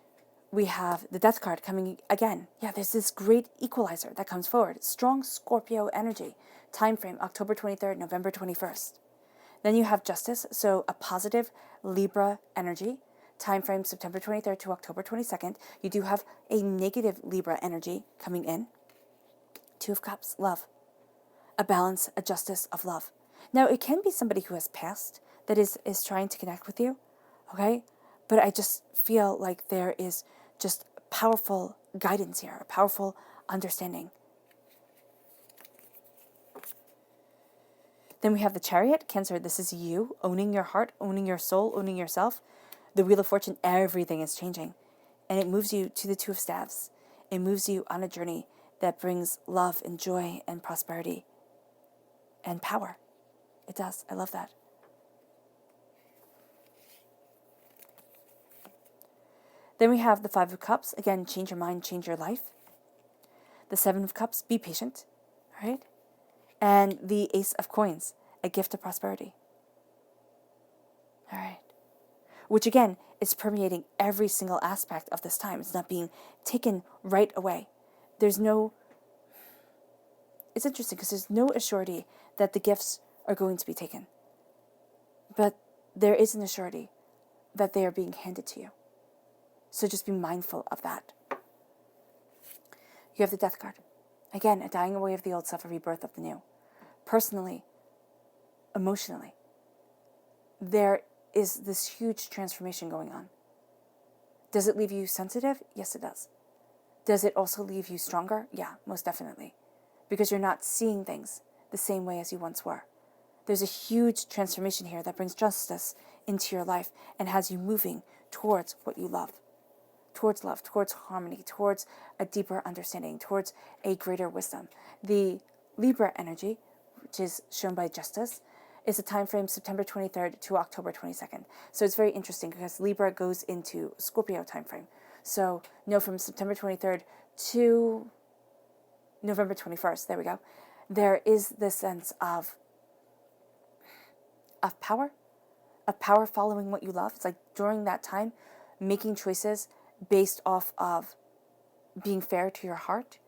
S1: we have the Death card coming again. Yeah, there's this great equalizer that comes forward. Strong Scorpio energy. Time frame, October 23rd, November 21st. Then you have Justice, so a positive Libra energy. Time frame, September 23rd to October 22nd. You do have a negative Libra energy coming in. Two of Cups, love. A balance, a justice of love. Now, it can be somebody who has passed that is trying to connect with you, okay? But I just feel like there is just powerful guidance here, a powerful understanding. Then we have the Chariot. Cancer, this is you owning your heart, owning your soul, owning yourself. The Wheel of Fortune, everything is changing. And it moves you to the Two of Staves. It moves you on a journey that brings love and joy and prosperity and power. It does. I love that. Then we have the Five of Cups. Again, change your mind, change your life. The Seven of Cups, be patient. All right? And the Ace of Coins, a gift of prosperity. All right. Which again is permeating every single aspect of this time. It's not being taken right away. It's interesting because there's no assurity that the gifts are going to be taken. But there is an assurity that they are being handed to you. So just be mindful of that. You have the Death card. Again, a dying away of the old self, a rebirth of the new. Personally, emotionally, there is this huge transformation going on. Does it leave you sensitive? Yes, it does. Does it also leave you stronger? Yeah, most definitely. Because you're not seeing things the same way as you once were. There's a huge transformation here that brings justice into your life and has you moving towards what you love. Towards love, towards harmony, towards a deeper understanding, towards a greater wisdom. The Libra energy, which is shown by justice, is a time frame September 23rd to October 22nd. So it's very interesting because Libra goes into Scorpio time frame. So from September 23rd to November 21st, there we go, there is this sense of power following what you love. It's like during that time, making choices based off of being fair to your heart,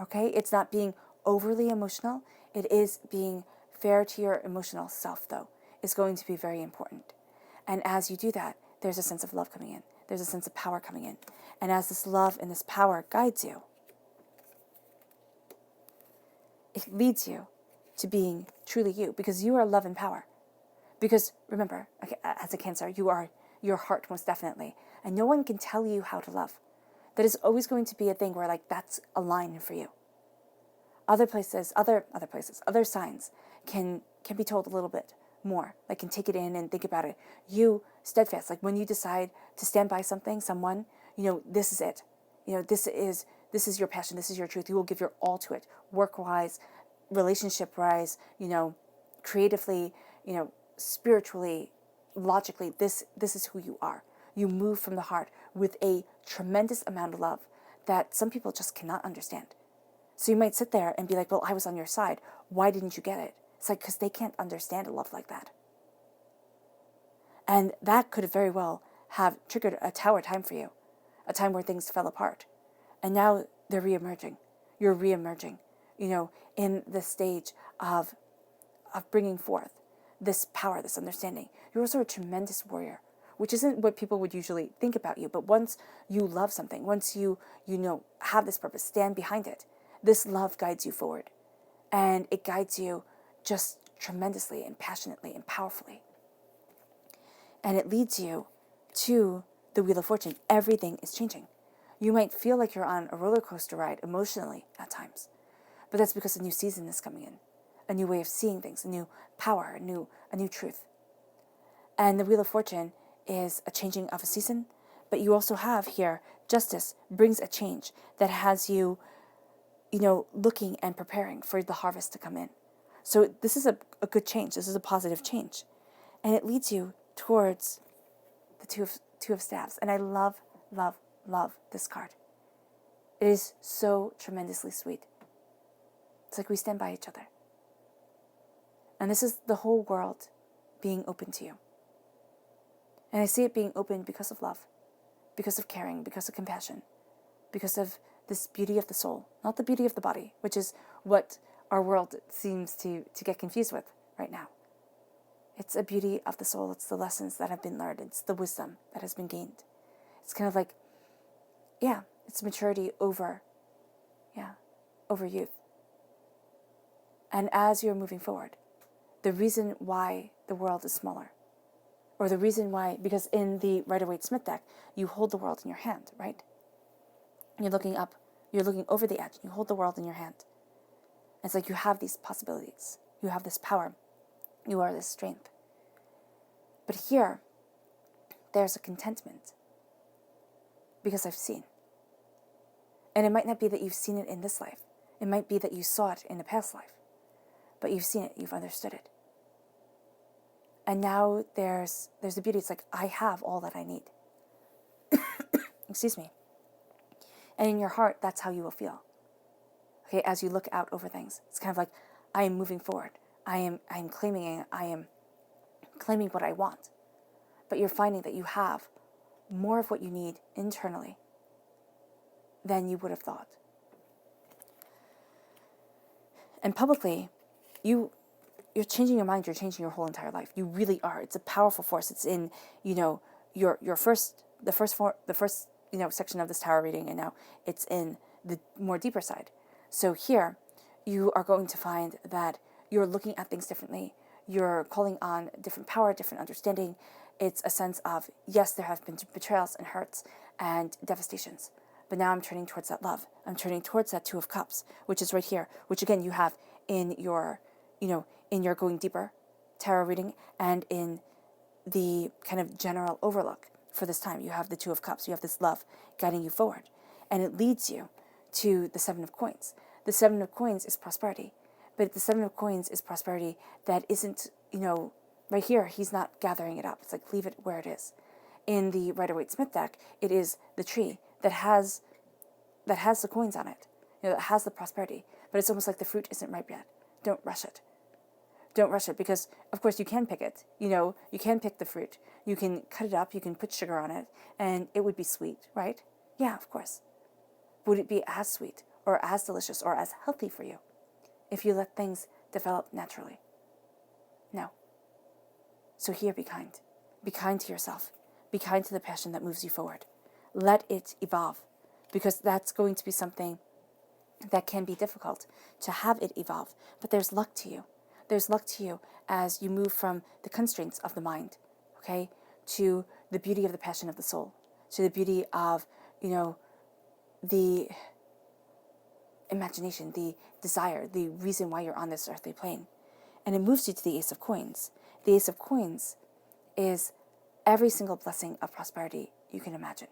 S1: okay? It's not being overly emotional. It is being fair to your emotional self, though, is going to be very important. And as you do that, there's a sense of love coming in. There's a sense of power coming in. And as this love and this power guides you, it leads you to being truly you, because you are love and power. Because remember, okay, as a Cancer, you are your heart most definitely. And no one can tell you how to love. That is always going to be a thing where like that's a line for you. Other signs can be told a little bit more. Like can take it in and think about it. You steadfast, like when you decide to stand by something, someone, this is it. This is your passion, this is your truth. You will give your all to it. Work-wise, relationship-wise, creatively, spiritually, logically, this is who you are. You move from the heart with a tremendous amount of love that some people just cannot understand. So you might sit there and be like, well, I was on your side. Why didn't you get it? It's like, because they can't understand a love like that. And that could very well have triggered a tower time for you, a time where things fell apart. And now they're reemerging. You're reemerging, in the stage of bringing forth this power, this understanding. You're also a tremendous warrior, which isn't what people would usually think about you. But once you love something, once you have this purpose, stand behind it, this love guides you forward. And it guides you just tremendously and passionately and powerfully. And it leads you to the Wheel of Fortune. Everything is changing. You might feel like you're on a roller coaster ride emotionally at times, but that's because a new season is coming in, a new way of seeing things, a new power, a new truth. And the Wheel of Fortune is a changing of a season, but you also have here justice brings a change that has you, looking and preparing for the harvest to come in. So this is a good change. This is a positive change, and it leads you towards the two of staves. And I love, love, love this card. It is so tremendously sweet. It's like we stand by each other. And this is the whole world being open to you. And I see it being open because of love, because of caring, because of compassion, because of this beauty of the soul, not the beauty of the body, which is what our world seems to get confused with right now. It's a beauty of the soul. It's the lessons that have been learned. It's the wisdom that has been gained. It's kind of like, it's maturity over youth. And as you're moving forward, the reason why the world is smaller, or the reason why, because in the Rider-Waite-Smith deck, you hold the world in your hand, right? You're looking up, you're looking over the edge, you hold the world in your hand. It's like you have these possibilities, you have this power, you are this strength. But here, there's a contentment, because I've seen. And it might not be that you've seen it in this life. It might be that you saw it in a past life. But you've seen it, you've understood it. And now there's a beauty. It's like, I have all that I need. excuse me. And in your heart, that's how you will feel. Okay, as you look out over things, it's kind of like, I am moving forward. I am claiming what I want. But you're finding that you have more of what you need internally than you would have thought. And publicly, you're changing your mind, you're changing your whole entire life. You really are. It's a powerful force. It's in, your the first section of this tarot reading, and now it's in the more deeper side. So here, you are going to find that you're looking at things differently. You're calling on different power, different understanding. It's a sense of, yes, there have been betrayals and hurts and devastations, but now I'm turning towards that love. I'm turning towards that Two of Cups, which is right here, which again you have in your, in your Going Deeper tarot reading, and in the kind of general overlook for this time. You have the Two of Cups. You have this love guiding you forward, and it leads you to the Seven of Coins. The Seven of Coins is prosperity, but the Seven of Coins is prosperity that isn't, right here, he's not gathering it up. It's like, leave it where it is. In the Rider-Waite-Smith deck, it is the tree that has the coins on it, that has the prosperity, but it's almost like the fruit isn't ripe yet. Don't rush it. Don't rush it, because, of course, you can pick it. You can pick the fruit. You can cut it up. You can put sugar on it, and it would be sweet, right? Yeah, of course. Would it be as sweet or as delicious or as healthy for you if you let things develop naturally? No. So here, be kind. Be kind to yourself. Be kind to the passion that moves you forward. Let it evolve, because that's going to be something that can be difficult to have it evolve. But there's luck to you. There's luck to you as you move from the constraints of the mind, okay, to the beauty of the passion of the soul, to the beauty of, the imagination, the desire, the reason why you're on this earthly plane. And it moves you to the Ace of Coins. The Ace of Coins is every single blessing of prosperity you can imagine.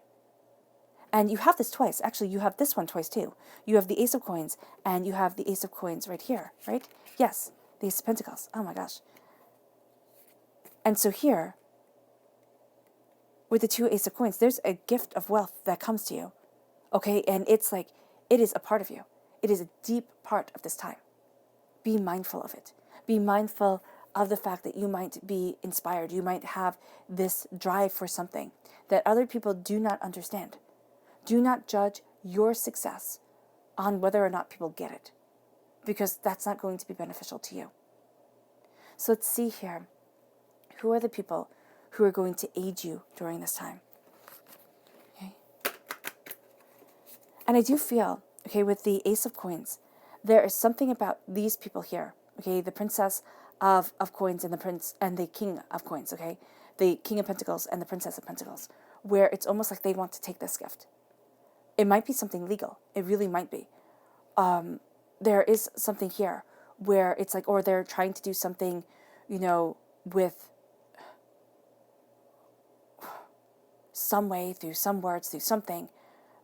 S1: And you have this twice. Actually, you have this one twice too. You have the Ace of Coins, and you have the Ace of Coins right here, right? Yes, the Ace of Pentacles. Oh my gosh. And so here, with the two Ace of Coins, there's a gift of wealth that comes to you, okay? And it's like, it is a part of you. It is a deep part of this time. Be mindful of it. Be mindful of the fact that you might be inspired. You might have this drive for something that other people do not understand. Do not judge your success on whether or not people get it, because that's not going to be beneficial to you. So let's see here. Who are the people who are going to aid you during this time? Okay. And I do feel, okay, with the Ace of Coins, there is something about these people here. Okay, the Princess of Coins and the Prince and the King of Coins, okay? The King of Pentacles and the Princess of Pentacles, where it's almost like they want to take this gift. It might be something legal. It really might be. There is something here where it's like, or they're trying to do something, with some way, through some words, through something,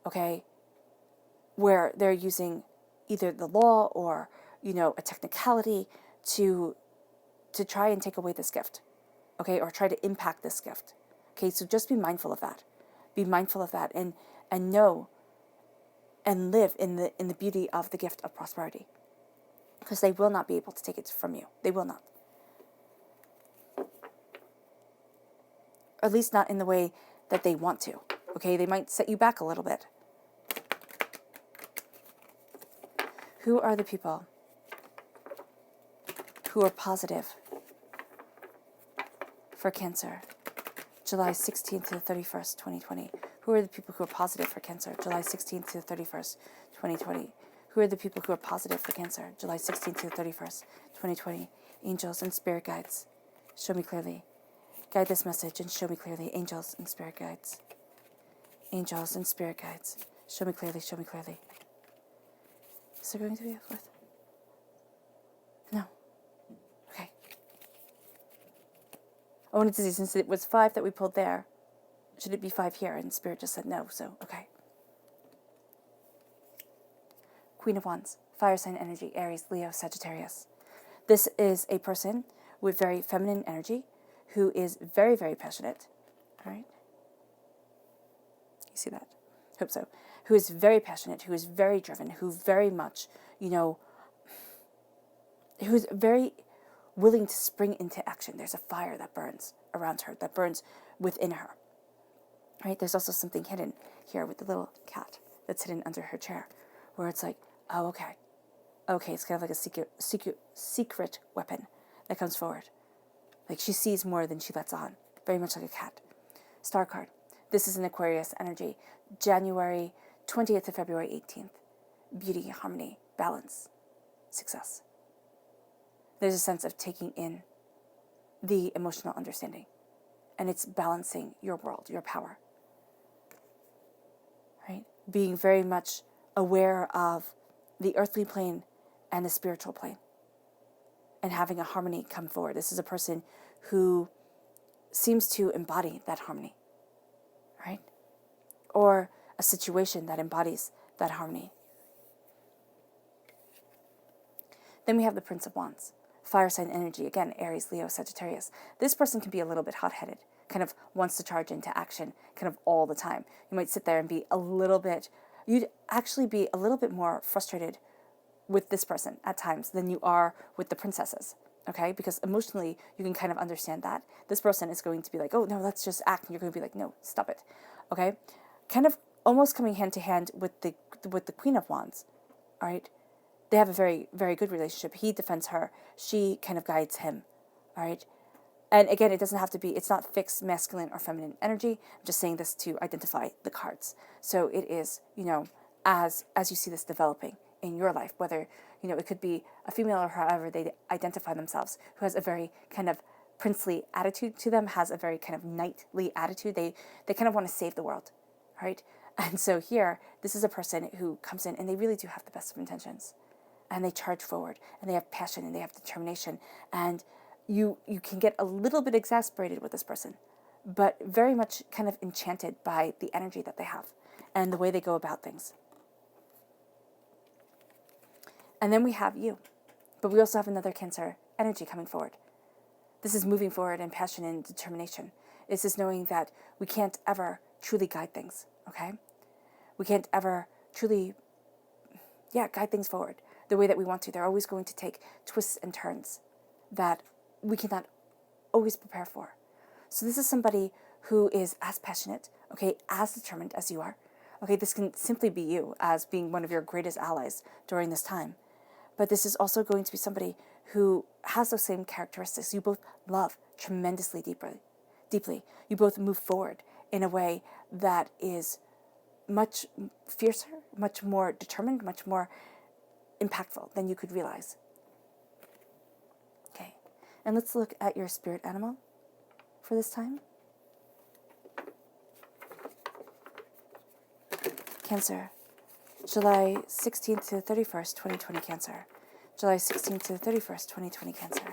S1: okay, where they're using either the law or, a technicality to try and take away this gift, okay, or try to impact this gift. Okay, so just be mindful of that. Be mindful of that, and know and live in the beauty of the gift of prosperity, because they will not be able to take it from you. They will not. Or at least not in the way that they want to. Okay, they might set you back a little bit. Who are the people who are positive for Cancer, July 16th to the 31st, 2020? Who are the people who are positive for Cancer, July 16th to the 31st, 2020? Who are the people who are positive for Cancer, July 16th to the 31st, 2020? Angels and spirit guides, show me clearly. Guide this message and show me clearly. Angels and spirit guides. Angels and spirit guides, show me clearly, show me clearly. Is there going to be a fourth? No. Okay. I wanted to see, since it was 5 that we pulled there, should it be 5 here? And Spirit just said no, so okay. Queen of Wands, fire sign energy, Aries, Leo, Sagittarius. This is a person with very feminine energy who is very, very passionate. All right? You see that? hope so, who is very passionate, who is very driven, who very much, who's very willing to spring into action. There's a fire that burns around her, that burns within her. Right? There's also something hidden here with the little cat that's hidden under her chair, where it's like, oh, okay. Okay, it's kind of like a secret weapon that comes forward. Like she sees more than she lets on, very much like a cat. Star card. This is an Aquarius energy. January 20th to February 18th. Beauty, harmony, balance, success. There's a sense of taking in the emotional understanding, and it's balancing your world, your power. Right? Being very much aware of the earthly plane and the spiritual plane, and having a harmony come forward. This is a person who seems to embody that harmony, right? Or a situation that embodies that harmony. Then we have the Prince of Wands, fire sign energy, again, Aries, Leo, Sagittarius. This person can be a little bit hot-headed, kind of wants to charge into action kind of all the time. You might sit there and be you'd actually be a little bit more frustrated with this person at times than you are with the princesses, okay? Because emotionally, you can kind of understand that. This person is going to be like, oh, no, let's just act. And you're going to be like, no, stop it, okay? Kind of almost coming hand to hand with the Queen of Wands, all right? They have a very, very good relationship. He defends her. She kind of guides him, all right? And again, it doesn't have to be, it's not fixed masculine or feminine energy. I'm just saying this to identify the cards. So it is, as you see this developing in your life, whether, it could be a female or however they identify themselves, who has a very kind of princely attitude to them, has a very kind of knightly attitude. They kind of want to save the world, right? And so here, this is a person who comes in and they really do have the best of intentions. And they charge forward, and they have passion, and they have determination. And you can get a little bit exasperated with this person, but very much kind of enchanted by the energy that they have and the way they go about things. And then we have you, but we also have another Cancer energy coming forward. This is moving forward in passion and determination. This is knowing that we can't ever truly guide things, okay? We can't ever truly, guide things forward the way that we want to. They're always going to take twists and turns that we cannot always prepare for. So this is somebody who is as passionate, okay, as determined as you are. Okay, this can simply be you as being one of your greatest allies during this time. But this is also going to be somebody who has those same characteristics. You both love tremendously deeply. You both move forward in a way that is much fiercer, much more determined, much more impactful than you could realize. Okay, and let's look at your spirit animal for this time. Cancer, July 16th to the 31st, 2020 Cancer. July 16th to the 31st, 2020 Cancer.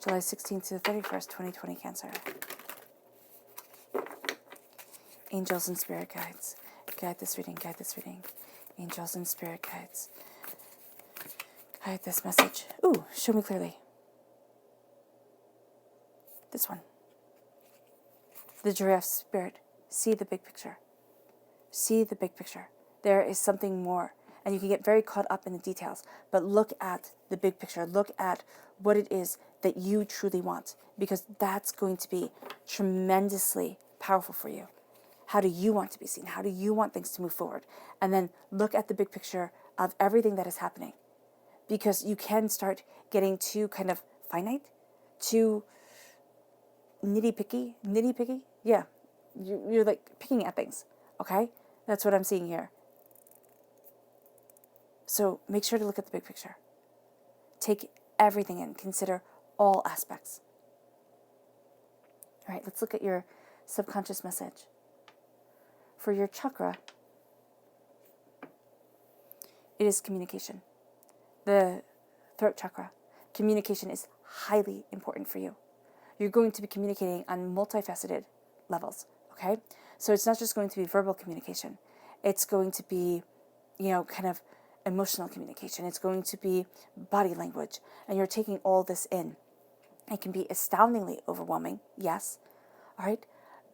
S1: July 16th to the 31st, 2020 Cancer. Angels and spirit guides, guide this reading, guide this reading. Angels and spirit guides, guide this message. Ooh, show me clearly. This one. The giraffe spirit, see the big picture. See the big picture. There is something more. And you can get very caught up in the details. But look at the big picture. Look at what it is that you truly want. Because that's going to be tremendously powerful for you. How do you want to be seen? How do you want things to move forward? And then look at the big picture of everything that is happening. Because you can start getting too kind of finite, too nitty-picky. Yeah, you're like picking at things, okay? That's what I'm seeing here. So make sure to look at the big picture. Take everything in. Consider all aspects. All right, let's look at your subconscious message. For your chakra, it is communication. The throat chakra. Communication is highly important for you. You're going to be communicating on multifaceted levels, okay? So it's not just going to be verbal communication. It's going to be, kind of emotional communication. It's going to be body language. And you're taking all this in. It can be astoundingly overwhelming, yes, all right?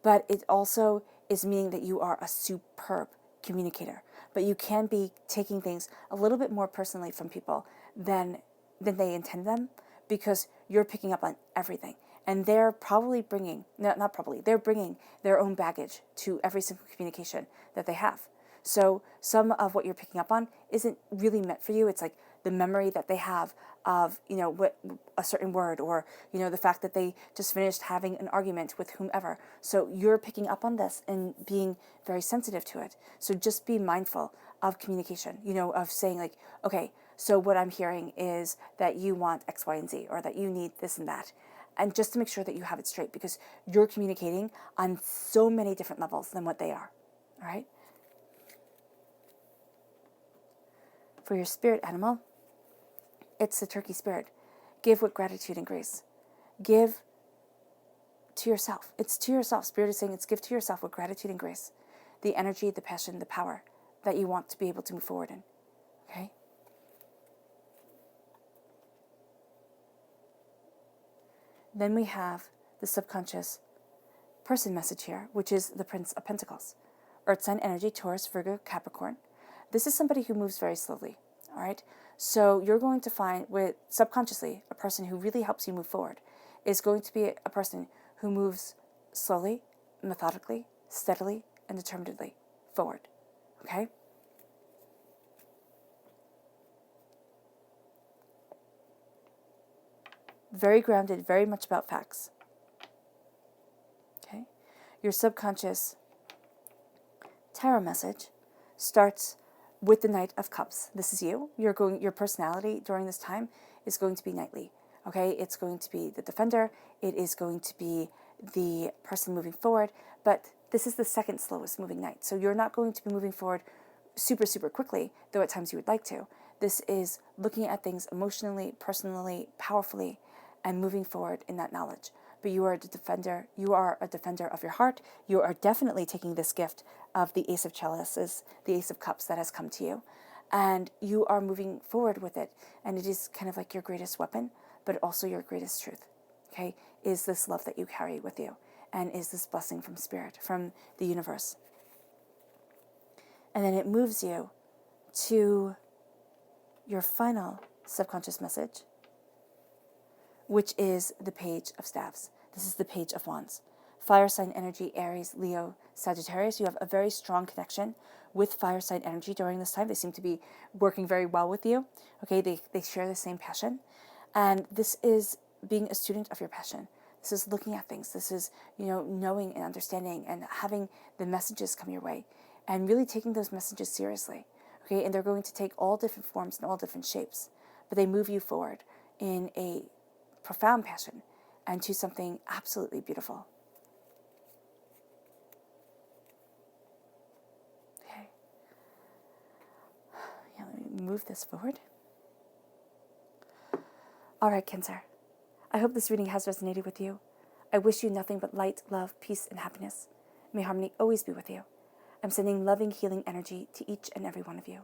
S1: But it also is meaning that you are a superb communicator, but you can be taking things a little bit more personally from people than they intend them, because you're picking up on everything. And they're probably bringing, not probably, they're bringing their own baggage to every single communication that they have. So some of what you're picking up on isn't really meant for you. It's like the memory that they have of, what a certain word, or, the fact that they just finished having an argument with whomever. So you're picking up on this and being very sensitive to it. So just be mindful of communication, of saying like, okay, so what I'm hearing is that you want X, Y, and Z, or that you need this and that. And just to make sure that you have it straight, because you're communicating on so many different levels than what they are. All right? For your spirit animal, it's the turkey spirit. Give with gratitude and grace. Give to yourself. It's to yourself. Spirit is saying it's give to yourself with gratitude and grace. The energy, the passion, the power that you want to be able to move forward in. Okay? Then we have the subconscious person message here, which is the Prince of Pentacles. Earth sign energy, Taurus, Virgo, Capricorn. This is somebody who moves very slowly, all right? So you're going to find with subconsciously a person who really helps you move forward is going to be a person who moves slowly, methodically, steadily, and determinedly forward, okay? Very grounded, very much about facts, okay? Your subconscious tarot message starts with the Knight of Cups. This is you. Your personality during this time is going to be knightly. Okay, it's going to be the defender. It is going to be the person moving forward. But this is the second slowest moving knight. So you're not going to be moving forward super, super quickly, though at times you would like to. This is looking at things emotionally, personally, powerfully, and moving forward in that knowledge. But you are the defender. You are a defender of your heart. You are definitely taking this gift of the Ace of Chalices, the Ace of Cups that has come to you. And you are moving forward with it. And it is kind of like your greatest weapon, but also your greatest truth. Okay? Is this love that you carry with you? And is this blessing from Spirit, from the universe? And then it moves you to your final subconscious message, which is the Page of Staves. This is the Page of Wands. Fire sign energy, Aries, Leo, Sagittarius. You have a very strong connection with fire sign energy during this time. They seem to be working very well with you. Okay, they share the same passion. And this is being a student of your passion. This is looking at things. This is, knowing and understanding and having the messages come your way and really taking those messages seriously. Okay, and they're going to take all different forms and all different shapes, but they move you forward in a profound passion and to something absolutely beautiful. Okay. Yeah, let me move this forward. All right, Cancer. I hope this reading has resonated with you. I wish you nothing but light, love, peace, and happiness. May harmony always be with you. I'm sending loving, healing energy to each and every one of you.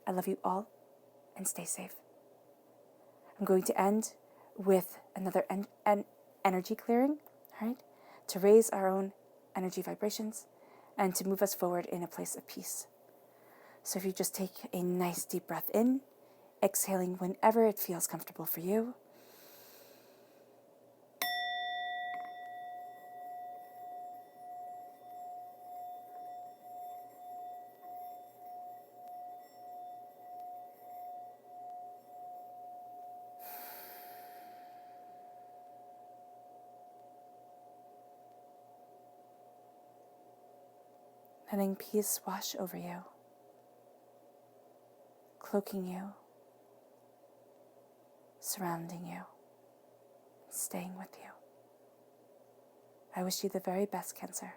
S1: I love you all, and stay safe. I'm going to end with another energy clearing, all right, to raise our own energy vibrations and to move us forward in a place of peace. So if you just take a nice deep breath in, exhaling whenever it feels comfortable for you. Letting peace wash over you, cloaking you, surrounding you, staying with you. I wish you the very best, Cancer.